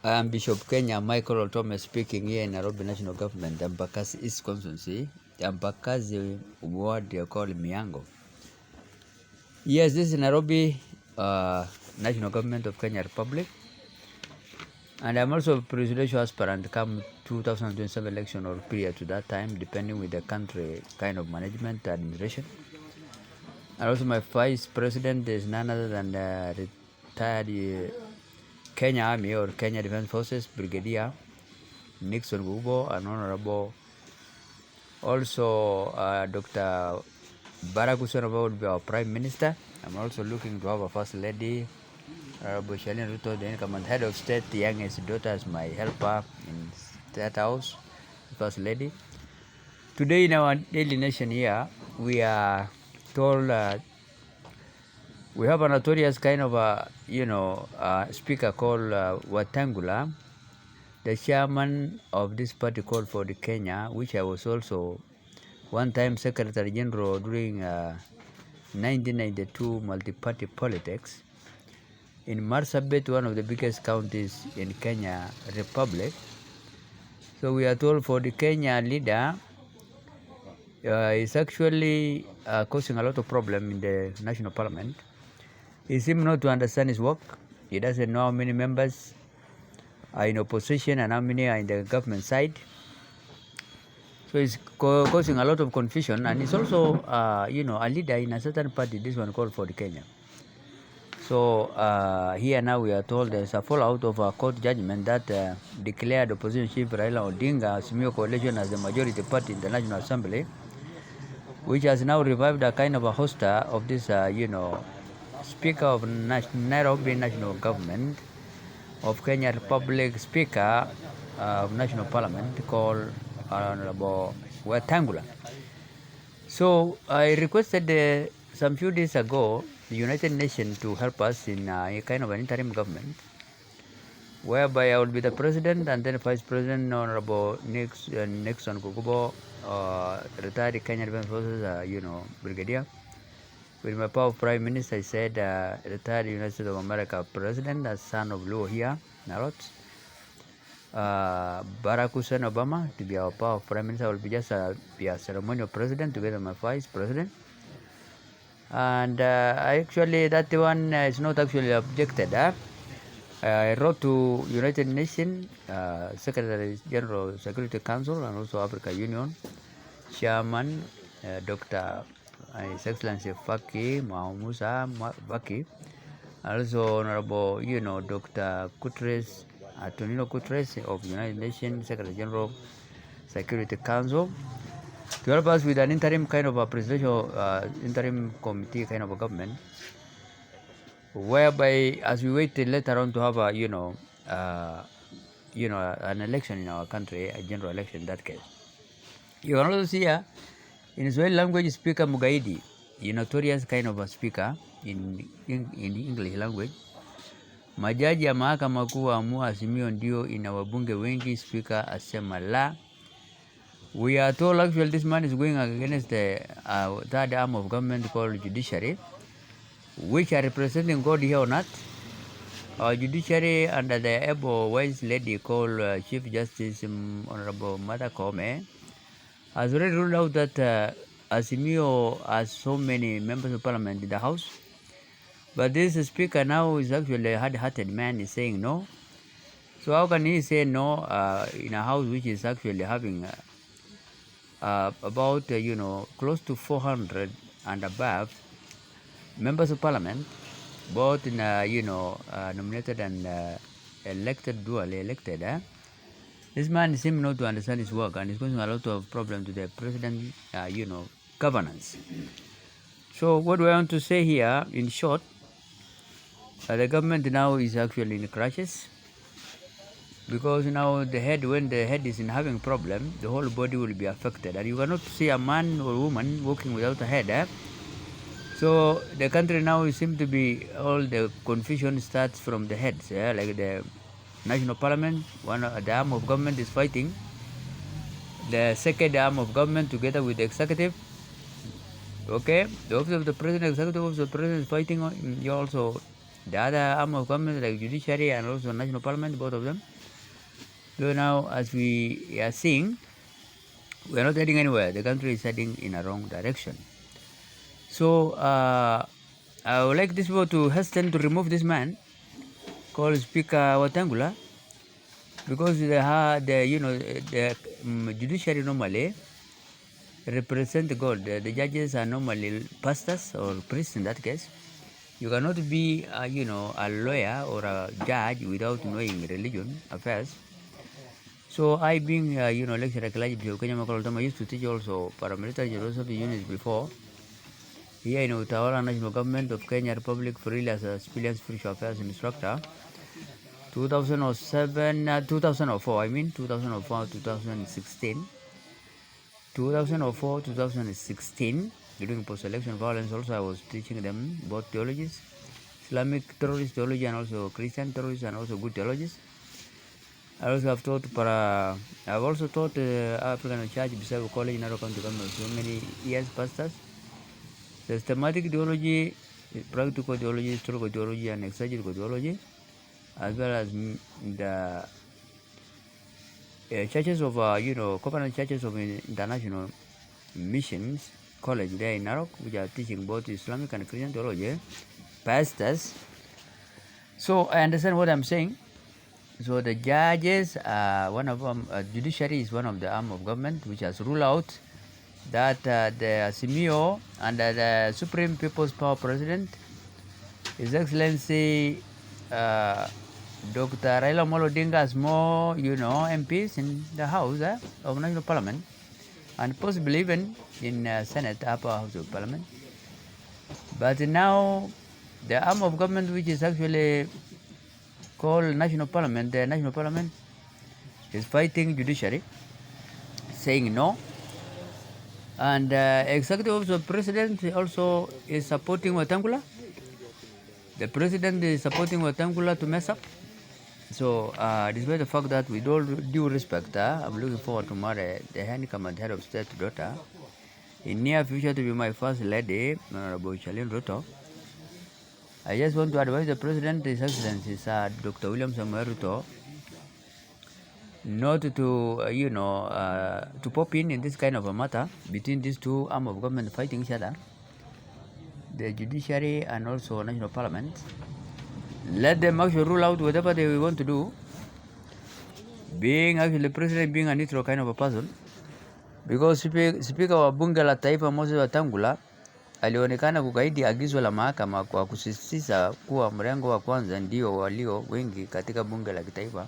I am Bishop Kenya Michael Otome speaking here in Nairobi National Government, Embakasi East Constituency, Embakasi ward called Miango. Yes, this is Nairobi National Government of Kenya Republic, and I'm also a presidential aspirant come 2027 election or period to that time, depending with the country kind of management administration. And also my vice president is none other than the retired Kenya Army or Kenya Defense Forces Brigadier Nixon Gubo, and Honorable also Dr. Barack Hussein Obama would be our Prime Minister. I'm also looking to have a First Lady, Honorable Shalini Ruto, the incoming Head of State, the youngest daughter as my helper in State House, First Lady. Today in our Daily Nation here, we are told we have a notorious kind of speaker called Wetangula, the chairman of this party called for the Kenya, which I was also one time Secretary General during 1992 multi-party politics in Marsabit, one of the biggest counties in Kenya Republic. So we are told for the Kenya leader is actually causing a lot of problem in the national parliament. He seems not to understand his work. He doesn't know how many members are in opposition and how many are in the government side. So it's causing a lot of confusion, and it's also, a leader in a certain party, this one called for the Kenya. So here now we are told there's a fallout of a court judgment that declared opposition chief Raila Odinga Azimio coalition as the majority party in the National Assembly, which has now revived a kind of a hoster of this, Speaker of Nairobi National Government of Kenya Republic, Speaker of National Parliament called Honorable Wetangula. So I requested some few days ago the United Nations to help us in a kind of an interim government, whereby I will be the president and then vice president Honorable Nixon Kukubo, retired Kenya Defense Forces, brigadier. With my power of Prime Minister, I said retired United States of America president, as son of Luo here, Narot. Barack Hussein Obama to be our power of Prime Minister. I will be just be a ceremonial president together with my vice president. And actually that one is not actually objected. I wrote to United Nations Secretary General Security Council and also Africa Union Chairman Dr. His Excellency Faki Musa Faki, also Honorable Dr. Guterres, Antonio Guterres of United Nations Secretary General Security Council, to help us with an interim kind of a presidential interim committee kind of a government, whereby as we wait later on to have a an election in our country, a general election in that case. You can also see here in Swahili language speaker Mugaidi, a notorious kind of a speaker in English language. Majaji ya mahakama kuu waamua Azimio ndio ina wabunge wengi, speaker asema la. We are told actually this man is going against the third arm of government called judiciary, which are representing God here on earth. Our judiciary under the able wise lady called Chief Justice Honorable Martha Koome has already ruled out that Azimio has so many members of parliament in the house. But this speaker now is actually a hard-hearted man, is saying no. So how can he say no in a house which is actually having about close to 400 and above members of parliament, both in nominated and elected, dually elected. This man seems not to understand his work, and he's causing a lot of problems to the president, governance. So what do I want to say here, in short, the government now is actually in crashes, because now when the head is in having problem, the whole body will be affected, and you cannot see a man or woman walking without a head. So the country now seems to be, all the confusion starts from the heads, like the national parliament, the arm of government is fighting the second arm of government together with the executive. Okay, the office of the president, executive office of the president is fighting. You also the other arm of government like judiciary and also national parliament, both of them. So now, as we are seeing, we are not heading anywhere. The country is heading in a wrong direction. So I would like this people to hasten to remove this man called Speaker Watangula, because the judiciary normally represent God. The judges are normally pastors or priests in that case. You cannot be a lawyer or a judge without knowing religion affairs. So I being lecturer Kalaji Kenya Makolotama used to teach also paramilitary philosophy units before. Here in Utawala National Government of Kenya Republic freely as a civilian spiritual affairs instructor. 2007, 2004, 2004, 2016. 2004, 2016, during post-election violence also I was teaching them both theologies, Islamic terrorist theology and also Christian terrorist and also good theologies. I also have taught I've also taught African Church Bisago College in Narok County Government so many years pastors. Systematic theology, practical theology, historical theology and exegetical theology, as well as the churches of covenant churches of international missions college there in Narok, which are teaching both Islamic and Christian theology, pastors. So I understand what I'm saying. So the judges, one of them, judiciary is one of the arm of government which has ruled out that the Simio and the Supreme People's Power President, His Excellency Dr. Raila Amolo Odinga has more, MPs in the House of National Parliament, and possibly even in Senate, Upper House of Parliament. But now, the arm of government which is actually called National Parliament, the National Parliament is fighting judiciary, saying no. And executive office of president also is supporting Watangula. The president is supporting Watangula to mess up. So, despite the fact that with all due respect, I'm looking forward to marry the handicap and head of state daughter in near future to be my first lady, Honorable Charlene Ruto. I just want to advise the president, His Excellency Dr. William Samuel Ruto, not to to pop in this kind of a matter between these two arms of government fighting each other, the judiciary and also national parliament. Let them actually rule out whatever they want to do. Being actually the president being a neutral kind of a person, because Speaker wa bunge la taifa Moses Wetangula alionekana kukaidi agizo la mahakama kwa kusisitiza kuwa mrengo wa kwanza ndio walio wengi katika bunge la kitaifa,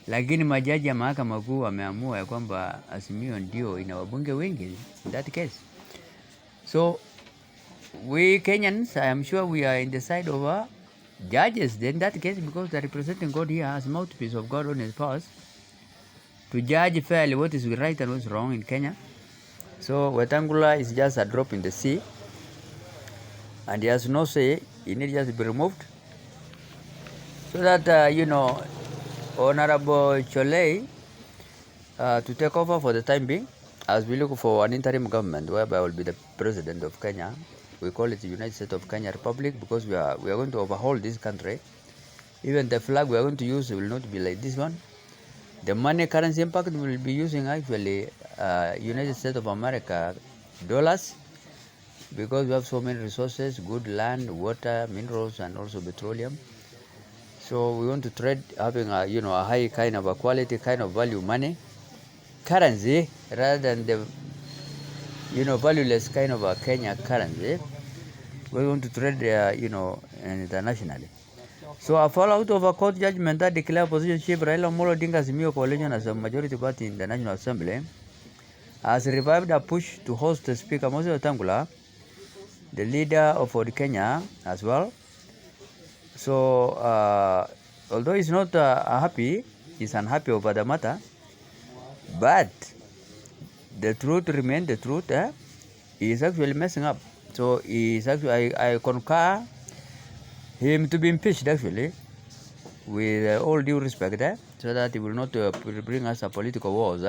lakini majaji ya mahakama kuu wameamua ya kwamba Azimio ndio ina wabunge wengi in that case. So we Kenyans, I am sure we are in the side of judges in that case, because they're representing God here as mouthpiece of God on his powers to judge fairly what is right and what's wrong in Kenya. So Wetangula is just a drop in the sea, and he has no say. He needs just to be removed so that Honorable Cholei to take over for the time being, as we look for an interim government whereby I will be the president of Kenya. We call it the United States of Kenya Republic because we are going to overhaul this country. Even the flag we are going to use will not be like this one. The money currency impact will be using actually United States of America dollars, because we have so many resources, good land, water, minerals, and also petroleum. So we want to trade having a high kind of a quality kind of value money currency rather than the valueless kind of a Kenya currency. We want to trade internationally. So a fallout of a court judgment that declared opposition chief Raila Amolo Odinga Azimio coalition as a majority party in the National Assembly has revived a push to host the Speaker Moses Wetangula, the leader of Ford Kenya as well. So although he's not happy, he's unhappy over the matter, but the truth remains the truth. He is actually messing up. So he is actually, I concur him to be impeached actually, with all due respect, so that he will not bring us a political wars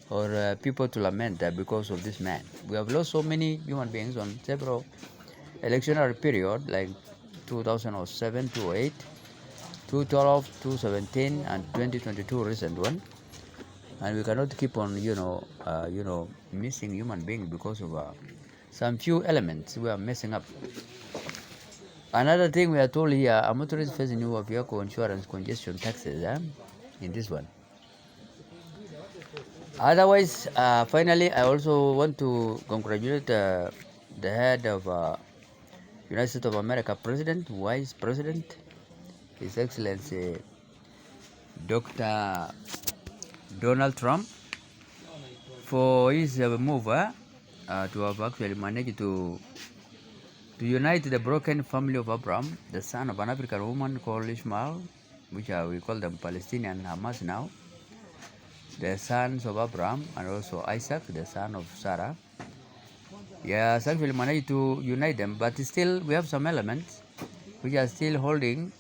or people to lament because of this man. We have lost so many human beings on several electionary period, like 2007, 2008, 2012, 2017, and 2022 recent one. And we cannot keep on, missing human beings because of some few elements we are messing up. Another thing we are told here, a motorist facing new vehicle insurance congestion taxes in this one. Otherwise, finally, I also want to congratulate the head of United States of America President, Vice President, His Excellency Dr. Donald Trump, for his move to have actually managed to unite the broken family of Abraham, the son of an African woman called Ishmael, which we call them Palestinian Hamas now, the sons of Abraham, and also Isaac, the son of Sarah. Yes, actually managed to unite them, but still we have some elements which are still holding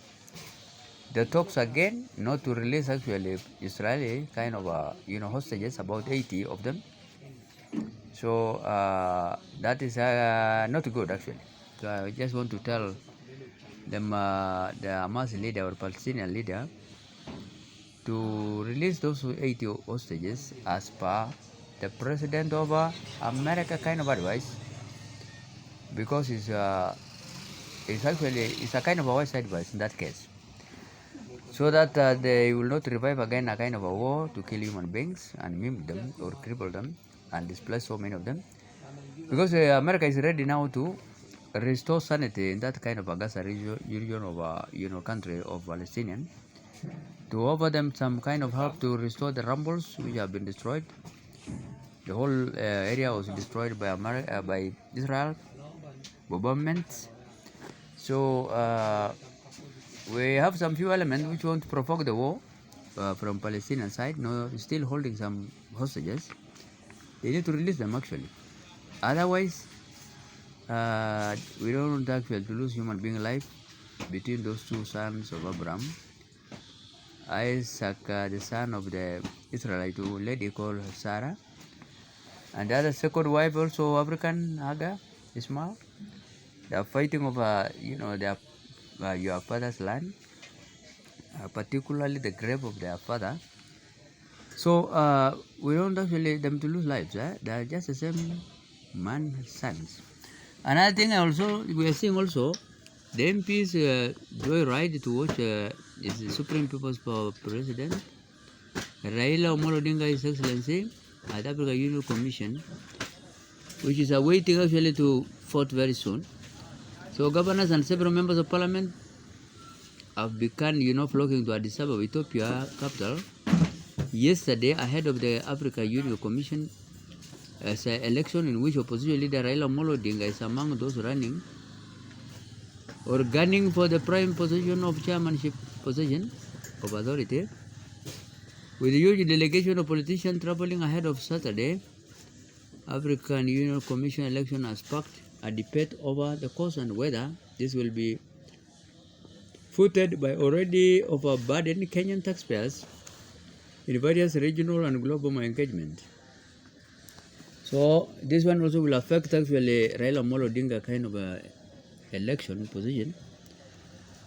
the talks again, not to release actually Israeli kind of hostages, about 80 of them. So that is not good actually. So I just want to tell them, the Hamas leader or Palestinian leader, to release those 80 hostages as per the President of America kind of advice, because it's a kind of a wise advice in that case, so that they will not revive again a kind of a war to kill human beings and maim them or cripple them and displace so many of them, because America is ready now to restore sanity in that kind of a Gaza region of country of Palestinian, to offer them some kind of help to restore the rumbles which have been destroyed. The whole area was destroyed by Israel bombardments. So we have some few elements which want to provoke the war from Palestinian side. No, still holding some hostages. They need to release them actually. Otherwise, we don't want actually to lose human being life between those two sons of Abraham. Isaac, the son of the Israelite lady called Sarah, and the other second wife also African, Hagar, Ishmael. They are fighting over, your father's land, particularly the grave of their father. So we don't actually them to lose lives. They are just the same man's sons. Another thing we are seeing also, the MPs joy ride to watch is the Supreme People's President Raila Amolo Odinga, His Excellency, at Africa Union Commission, which is awaiting actually to vote very soon. So governors and several members of parliament have begun, flocking to Addis Ababa, Ethiopia capital, yesterday ahead of the Africa Union Commission as an election in which opposition leader Raila Amolo Odinga is among those running or gunning for the prime position of chairmanship position of authority, with a huge delegation of politicians traveling ahead of Saturday. African Union Commission election has sparked a debate over the course and whether this will be footed by already overburdened Kenyan taxpayers in various regional and global engagement. So this one also will affect actually Raila Amolo Odinga kind of a election position,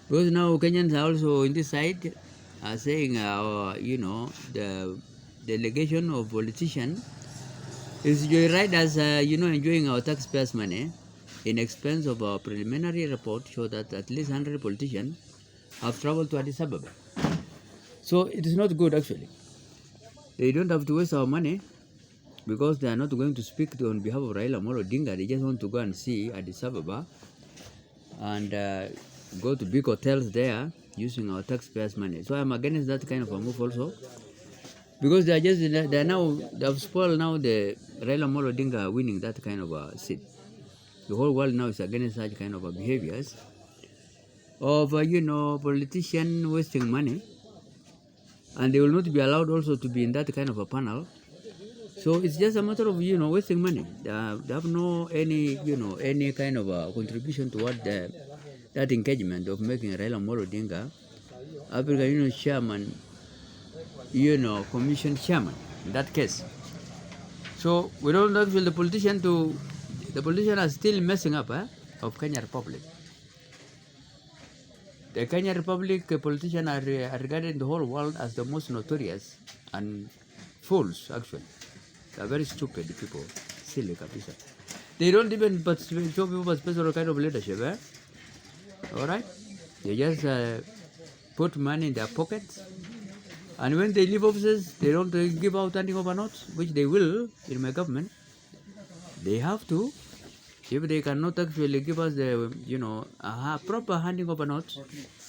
because now Kenyans are also in this side are saying, the delegation of politicians is joyride as enjoying our taxpayers' money in expense of our preliminary report show that at least 100 politicians have traveled to Addis Ababa. So it is not good actually. They don't have to waste our money because they are not going to speak on behalf of Raila Amolo Odinga. They just want to go and see Addis Ababa and go to big hotels there using our taxpayers' money. So I'm against that kind of a move also, because they have spoiled now the Raila Amolo Odinga winning that kind of a seat. The whole world now is against such kind of behaviors of politicians wasting money, and they will not be allowed also to be in that kind of a panel. So it's just a matter of wasting money. They have no any kind of a contribution toward that engagement of making Raila Amolo Odinga African Union chairman, commission chairman in that case. So we don't actually the politician are still messing up of Kenya Republic. The Kenya Republic politicians are regarded in the whole world as the most notorious and fools, actually. They are very stupid people, silly kabisa. They don't even show people a special kind of leadership, eh? All right? They just put money in their pockets. And when they leave offices, they don't give out handing over notes, which they will in my government. They have to. If they cannot actually give us the, proper handing over notes,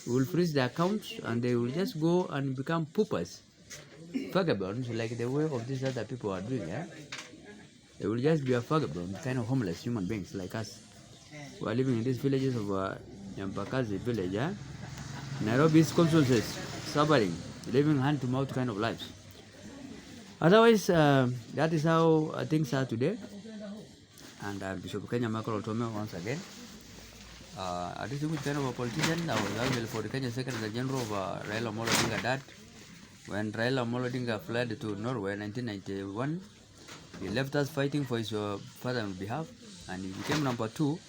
we will freeze the accounts and they will just go and become poopers, vagabonds, like the way of these other people are doing. Yeah? They will just be a vagabond, kind of homeless human beings like us. We are living in these villages of Nyambakazi village. Yeah? Nairobi's consultancies, suffering, living hand to mouth kind of lives. Otherwise, that is how things are today. And Bishop Kenya Michael Otome once again. I distinguished kind of a politician. I was available for the Kenya Secretary General of Raila Amolo Odinga dad. When Raila Amolo Odinga fled to Norway in 1991, he left us fighting for his father's behalf, and he became number 2.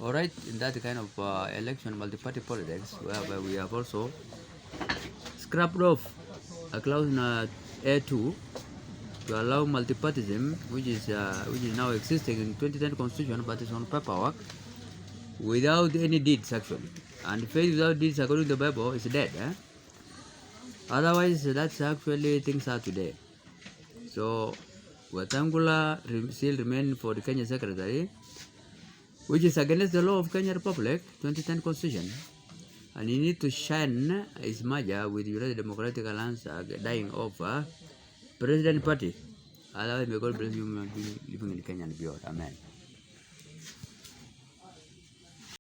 All right, in that kind of election, multi-party politics, whereby we have also scrapped off a clause in A2 to allow multipartyism, which is now existing in 2010 Constitution, but it's on paperwork, without any deeds actually. And faith without deeds, according to the Bible, is dead. Eh? Otherwise, that's actually things are today. So, Wetangula still remain for the Kenya Secretary, which is against the law of Kenya Republic, 2010 Constitution. And he need to shine his merger with United Democratic Alliance dying off President Party. Otherwise, may God bless you living in Kenya and beyond. Amen.